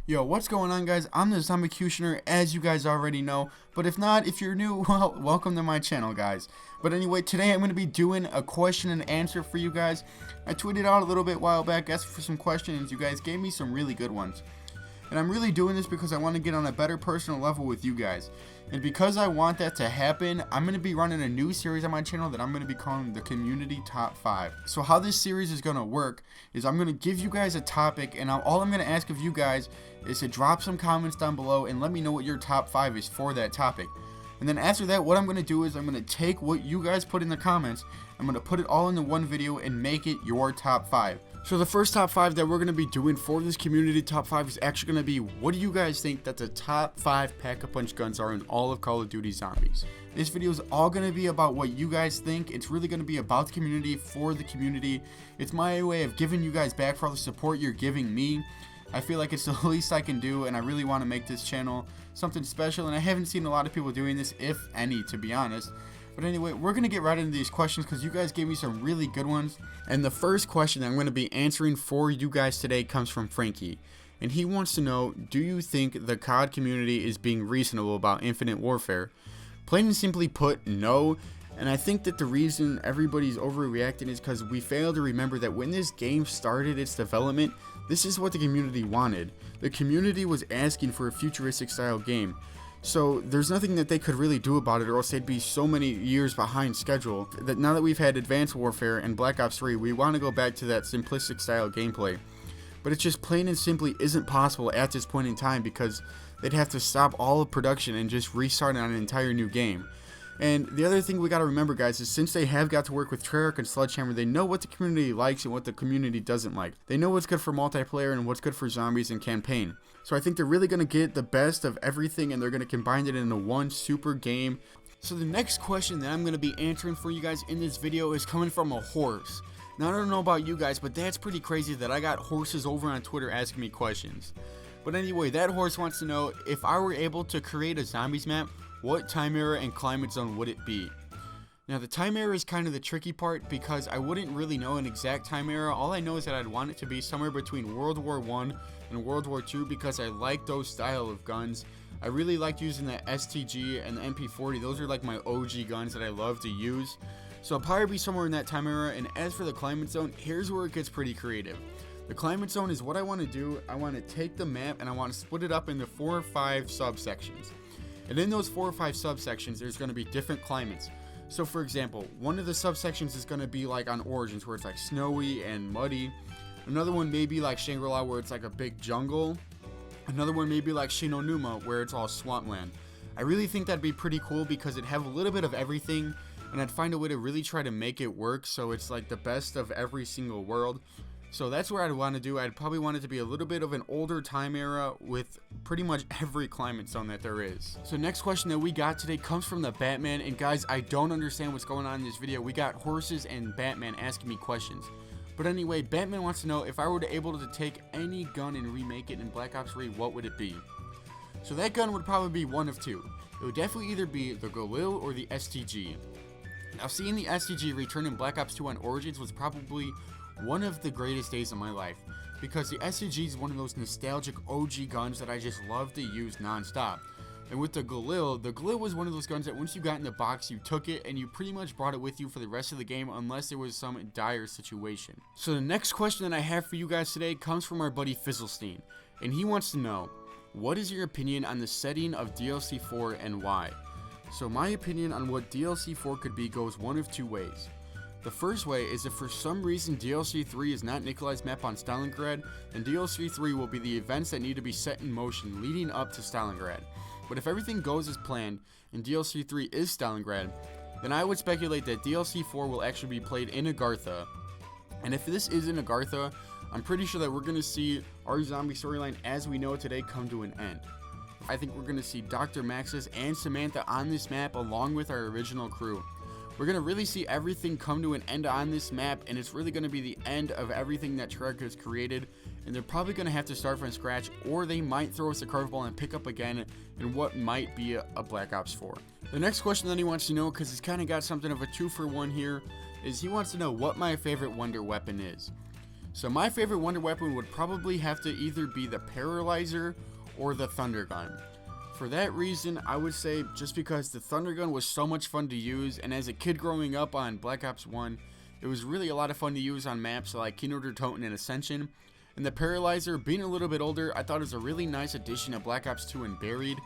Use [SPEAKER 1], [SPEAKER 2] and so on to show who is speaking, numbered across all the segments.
[SPEAKER 1] Yo, what's going on, guys? I'm the Zombie as you guys already know. But if not, if you're new, well, welcome to my channel, guys. But anyway, today I'm going to be doing a question and answer for you guys. I tweeted out a little bit while back asking for some questions. You guys gave me some really good ones. And I'm really doing this because I want to get on a better personal level with you guys. And because I want that to happen, I'm going to be running a new series on my channel that I'm going to be calling the Community Top 5. So how this series is going to work is I'm going to give you guys a topic, and all I'm going to ask of you guys is to drop some comments down below and let me know what your top 5 is for that topic. And then after that, what I'm going to do is I'm going to take what you guys put in the comments, I'm going to put it all into one video and make it your top 5. So the first top 5 that we're going to be doing for this community top 5 is actually going to be, what do you guys think that the top 5 pack-a-punch guns are in all of Call of Duty Zombies? This video is all going to be about what you guys think. It's really going to be about the community, for the community. It's my way of giving you guys back for all the support you're giving me. I feel like it's the least I can do, and I really want to make this channel something special, and I haven't seen a lot of people doing this, if any, to be honest. But anyway, we're going to get right into these questions because you guys gave me some really good ones. And the first question that I'm going to be answering for you guys today comes from Frankie. And he wants to know, do you think the COD community is being reasonable about Infinite Warfare? Plain and simply put, no. And I think that the reason everybody's overreacting is because we fail to remember that when this game started its development, this is what the community wanted. The community was asking for a futuristic style game. So there's nothing that they could really do about it, or else they'd be so many years behind schedule. That now that we've had Advanced Warfare and Black Ops 3, we want to go back to that simplistic style gameplay. But it just plain and simply isn't possible at this point in time, because they'd have to stop all of production and just restart on an entire new game. And the other thing we got to remember, guys, is since they have got to work with Treyarch and Sledgehammer, they know what the community likes and what the community doesn't like. They know what's good for multiplayer and what's good for zombies and campaign. So I think they're really going to get the best of everything, and they're going to combine it into one super game. So the next question that I'm going to be answering for you guys in this video is coming from a horse. Now, I don't know about you guys, but that's pretty crazy that I got horses over on Twitter asking me questions. But anyway, that horse wants to know, if I were able to create a zombies map, what time era and climate zone would it be? Now, the time era is kind of the tricky part, because I wouldn't really know an exact time era. All I know is that I'd want it to be somewhere between World War I and World War II, because I like those style of guns. I really like using the STG and the MP40. Those are like my OG guns that I love to use. So I'll probably be somewhere in that time era. And as for the climate zone, here's where it gets pretty creative. The climate zone is what I want to do. I want to take the map and I want to split it up into 4 or 5 subsections. And in those 4 or 5 subsections, there's going to be different climates. So for example, one of the subsections is going to be like on Origins, where it's like snowy and muddy. Another one may be like Shangri-La, where it's like a big jungle. Another one may be like Shinonuma, where it's all swampland. I really think that'd be pretty cool, because it'd have a little bit of everything, and I'd find a way to really try to make it work so it's like the best of every single world. So that's what I'd want to do. I'd probably want it to be a little bit of an older time era with pretty much every climate zone that there is. So next question that we got today comes from the Batman. And guys, I don't understand what's going on in this video. We got horses and Batman asking me questions. But anyway, Batman wants to know, if I were to able to take any gun and remake it in Black Ops 3, what would it be? So that gun would probably be one of two. It would definitely either be the Galil or the STG. Now, seeing the STG return in Black Ops 2 on Origins was probably one of the greatest days of my life, because the STG is one of those nostalgic OG guns that I just love to use non-stop. And with the Galil was one of those guns that once you got in the box, you took it and you pretty much brought it with you for the rest of the game, unless there was some dire situation. So the next question that I have for you guys today comes from our buddy Fizzlestein, and he wants to know, what is your opinion on the setting of DLC 4 and why? So my opinion on what DLC 4 could be goes one of two ways. The first way is, if for some reason DLC 3 is not Nikolai's map on Stalingrad, then DLC 3 will be the events that need to be set in motion leading up to Stalingrad. But if everything goes as planned and DLC 3 is Stalingrad, then I would speculate that DLC 4 will actually be played in Agartha. And if this is in Agartha, I'm pretty sure that we're going to see our zombie storyline as we know it today come to an end. I think we're going to see Dr. Maxis and Samantha on this map along with our original crew. We're going to really see everything come to an end on this map, and it's really going to be the end of everything that Treyarch has created, and they're probably going to have to start from scratch, or they might throw us a curveball and pick up again in what might be a Black Ops 4. The next question that he wants to know, because he's kind of got something of a 2-for-1 here, is he wants to know what my favorite wonder weapon is. So my favorite wonder weapon would probably have to either be the Paralyzer or the Thunder Gun. For that reason, I would say just because the Thunder Gun was so much fun to use, and as a kid growing up on Black Ops 1, it was really a lot of fun to use on maps like Kino der Toten and Ascension. And the Paralyzer, being a little bit older, I thought it was a really nice addition to Black Ops 2 and Buried.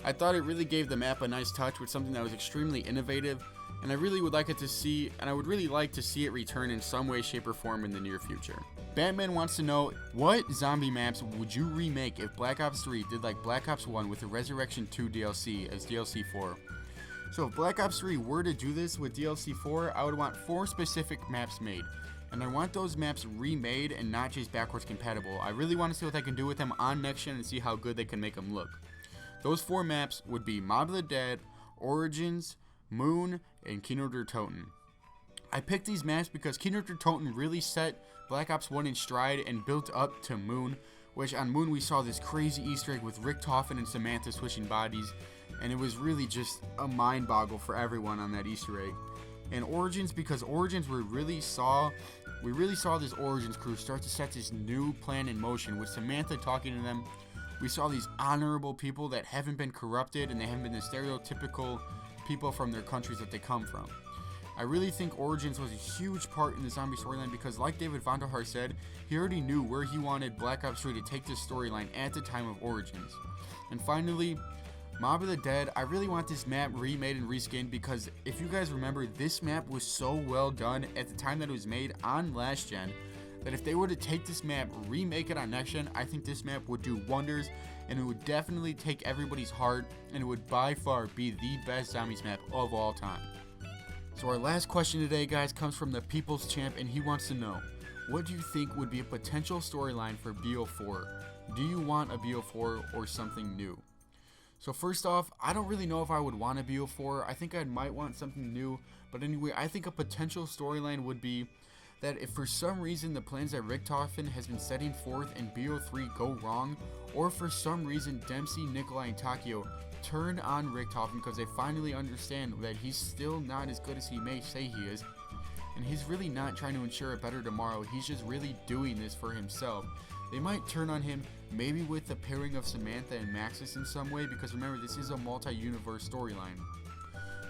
[SPEAKER 1] I thought it really gave the map a nice touch with something that was extremely innovative, and I really would like it to see, and I would really like to see it return in some way, shape, or form in the near future. Batman wants to know, what zombie maps would you remake if Black Ops 3 did like Black Ops 1 with the Resurrection 2 DLC as DLC 4? So if Black Ops 3 were to do this with DLC 4, I would want 4 specific maps made. And I want those maps remade and not just backwards compatible. I really want to see what they can do with them on next gen and see how good they can make them look. Those 4 maps would be Mob of the Dead, Origins, Moon, and Kino der Toten. I picked these maps because Kino der Toten really set Black Ops 1 in stride and built up to Moon, which on Moon we saw this crazy Easter egg with Richtofen and Samantha switching bodies, and it was really just a mind boggle for everyone on that Easter egg. And Origins, because Origins we really saw this Origins crew start to set this new plan in motion with Samantha talking to them. We saw these honorable people that haven't been corrupted and they haven't been the stereotypical people from their countries that they come from. I really think Origins was a huge part in the zombie storyline because, like David Vonderhaar said, he already knew where he wanted Black Ops 3 to take this storyline at the time of Origins. And finally, Mob of the Dead, I really want this map remade and reskinned because if you guys remember, this map was so well done at the time that it was made on last gen that if they were to take this map, remake it on next gen, I think this map would do wonders and it would definitely take everybody's heart and it would by far be the best zombies map of all time. So our last question today, guys, comes from the People's Champ, and he wants to know, what do you think would be a potential storyline for BO4? Do you want a BO4 or something new? So first off, I don't really know if I would want a BO4. I think I might want something new, but anyway, I think a potential storyline would be that if for some reason the plans that Richtofen has been setting forth in BO3 go wrong, or for some reason Dempsey, Nikolai, and Takio turn on Richtofen because they finally understand that he's still not as good as he may say he is, and he's really not trying to ensure a better tomorrow, he's just really doing this for himself. They might turn on him, maybe with the pairing of Samantha and Maxis in some way, because remember, this is a multi-universe storyline.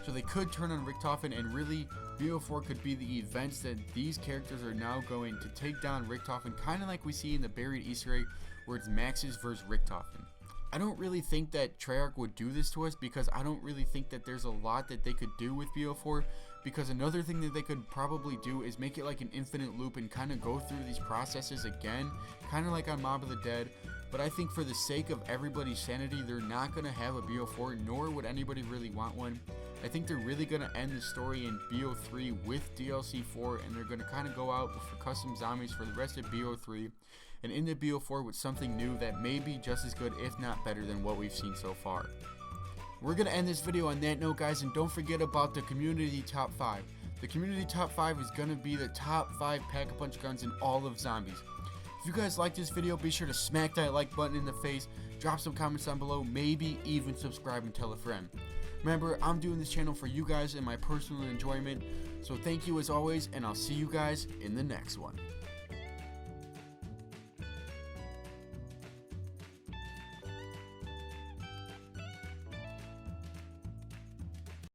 [SPEAKER 1] So they could turn on Richtofen, and really, BO4 could be the events that these characters are now going to take down Richtofen, kind of like we see in the Buried Easter egg, where it's Maxis versus Richtofen. I don't really think that Treyarch would do this to us because I don't really think that there's a lot that they could do with BO4, because another thing that they could probably do is make it like an infinite loop and kind of go through these processes again, kind of like on Mob of the Dead. But I think for the sake of everybody's sanity, they're not going to have a BO4, nor would anybody really want one. I think they're really going to end the story in BO3 with DLC 4, and they're going to kind of go out for custom zombies for the rest of BO3, and into BO4 with something new that may be just as good, if not better, than what we've seen so far. We're going to end this video on that note, guys, and don't forget about the community top 5. The community top 5 is going to be the top 5 pack-a-punch guns in all of zombies. If you guys like this video, be sure to smack that like button in the face, drop some comments down below, maybe even subscribe and tell a friend. Remember, I'm doing this channel for you guys and my personal enjoyment, so thank you as always, and I'll see you guys in the next one.